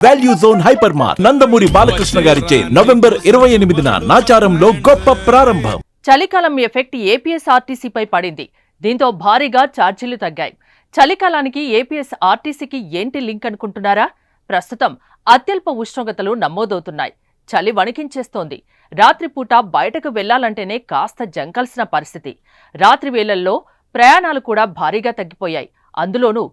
Value zone hypermart Nandamuri Balakrishna గారిచే November 28న నాచారంలో గొప్ప ప్రారంభం. చలికాలం ఎఫెక్ట్ ఏపీఎస్ఆర్టీసీపై పడింది. దీంతో భారీగా ఛార్జీలు తగ్గాయి. చలికాలానికి ఏపీఎస్ఆర్టీసీకి ఏంటి లింక్ అనుకుంటున్నారా? ప్రస్తుతం అత్యల్ప ఉష్ణోగ్రతలు నమోదవుతున్నాయి. చలి వణికించేస్తోంది. రాత్రిపూట బయటకు వెళ్లాలంటేనే కాస్త జంకాల్సిన పరిస్థితి. రాత్రి వేళల్లో ప్రయాణాలు కూడా భారీగా తగ్గిపోయాయి. అందులోనూ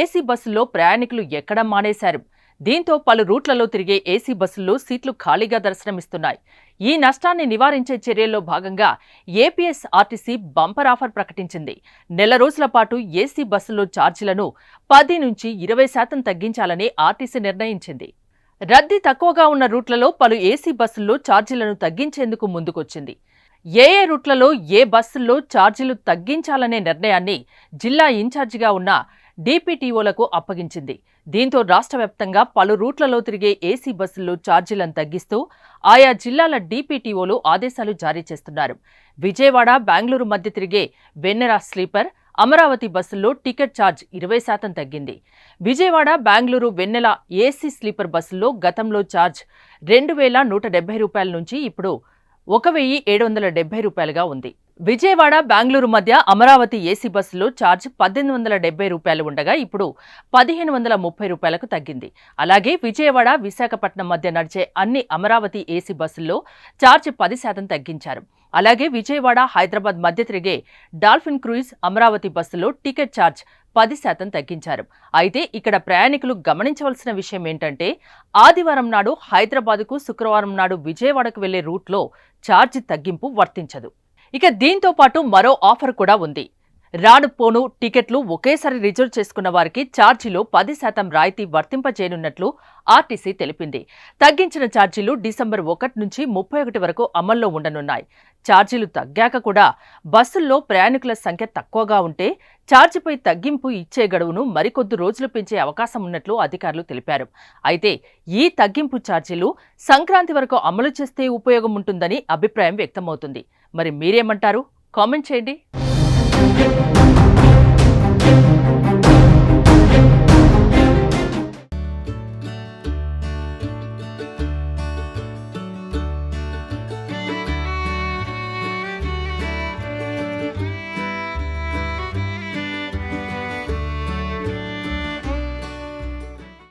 ఏసీ బస్సుల్లో ప్రయాణికులు ఎక్కడం మానేశారు. దీంతో పలు రూట్లలో తిరిగే ఏసీ బస్సుల్లో సీట్లు ఖాళీగా దర్శనమిస్తున్నాయి. ఈ నష్టాన్ని నివారించే చర్యల్లో భాగంగా ఏపీఎస్ఆర్టీసీ బంపర్ ఆఫర్ ప్రకటించింది. నెల రోజుల పాటు ఏసీ బస్సుల్లో ఛార్జీలను 10 నుంచి 20% తగ్గించాలని ఆర్టీసీ నిర్ణయించింది. రద్దీ తక్కువగా ఉన్న రూట్లలో పలు ఏసీ బస్సుల్లో ఛార్జీలను తగ్గించేందుకు ముందుకొచ్చింది. ఏ రూట్లలో ఏ బస్సుల్లో ఛార్జీలు తగ్గించాలనే నిర్ణయాన్ని జిల్లా ఇన్ఛార్జిగా ఉన్న డీపీటీఓలకు అప్పగించింది. దీంతో రాష్ట్ర వ్యాప్తంగా పలు రూట్లలో తిరిగే ఏసీ బస్సుల్లో ఛార్జీలను తగ్గిస్తూ ఆయా జిల్లాల డీపీటీఓలు ఆదేశాలు జారీ చేస్తున్నారు. విజయవాడ, బెంగళూరు మధ్య తిరిగే వెన్నెల స్లీపర్, అమరావతి బస్సుల్లో టికెట్ ఛార్జ్ 20% తగ్గింది. విజయవాడ, బెంగళూరు వెన్నెల ఏసీ స్లీపర్ బస్సుల్లో గతంలో ఛార్జ్ 2170 రూపాయల నుంచి ఇప్పుడు 1770 రూపాయలుగా ఉంది. విజయవాడ, బెంగళూరు మధ్య అమరావతి ఏసీ బస్సులో ఛార్జ్ 1870 రూపాయలు ఉండగా ఇప్పుడు 1530 రూపాయలకు తగ్గింది. అలాగే విజయవాడ, విశాఖపట్నం మధ్య నడిచే అన్ని అమరావతి ఏసీ బస్సుల్లో ఛార్జ్ 10% తగ్గించారు. అలాగే విజయవాడ, హైదరాబాద్ మధ్య తిరిగే డాల్ఫిన్ క్రూయిజ్ అమరావతి బస్సులో టికెట్ ఛార్జ్ 10% తగ్గించారు. అయితే ఇక్కడ ప్రయాణికులు గమనించవలసిన విషయం ఏంటంటే, ఆదివారం నాడు హైదరాబాద్కు, శుక్రవారం నాడు విజయవాడకు వెళ్లే రూట్లో ఛార్జ్ తగ్గింపు వర్తించదు. ఇక దీంతో పాటు మరో ఆఫర్ కూడా ఉంది. రాను పోను టికెట్లు ఒకేసారి రిజర్వ్ చేసుకున్న వారికి ఛార్జీలో 10% రాయితీ వర్తింపజేయనున్నట్లు ఆర్టీసీ తెలిపింది. తగ్గించిన ఛార్జీలు డిసెంబర్ 1 నుంచి 31 వరకు అమల్లో ఉండనున్నాయి. ఛార్జీలు తగ్గాక కూడా బస్సుల్లో ప్రయాణికుల సంఖ్య తక్కువగా ఉంటే ఛార్జీపై తగ్గింపు ఇచ్చే గడువును మరికొద్ది రోజులు పెంచే అవకాశం ఉన్నట్లు అధికారులు తెలిపారు. అయితే ఈ తగ్గింపు ఛార్జీలు సంక్రాంతి వరకు అమలు చేస్తే ఉపయోగం ఉంటుందని అభిప్రాయం వ్యక్తమవుతుంది. మరి మీరేమంటారు? కామెంట్ చేయండి.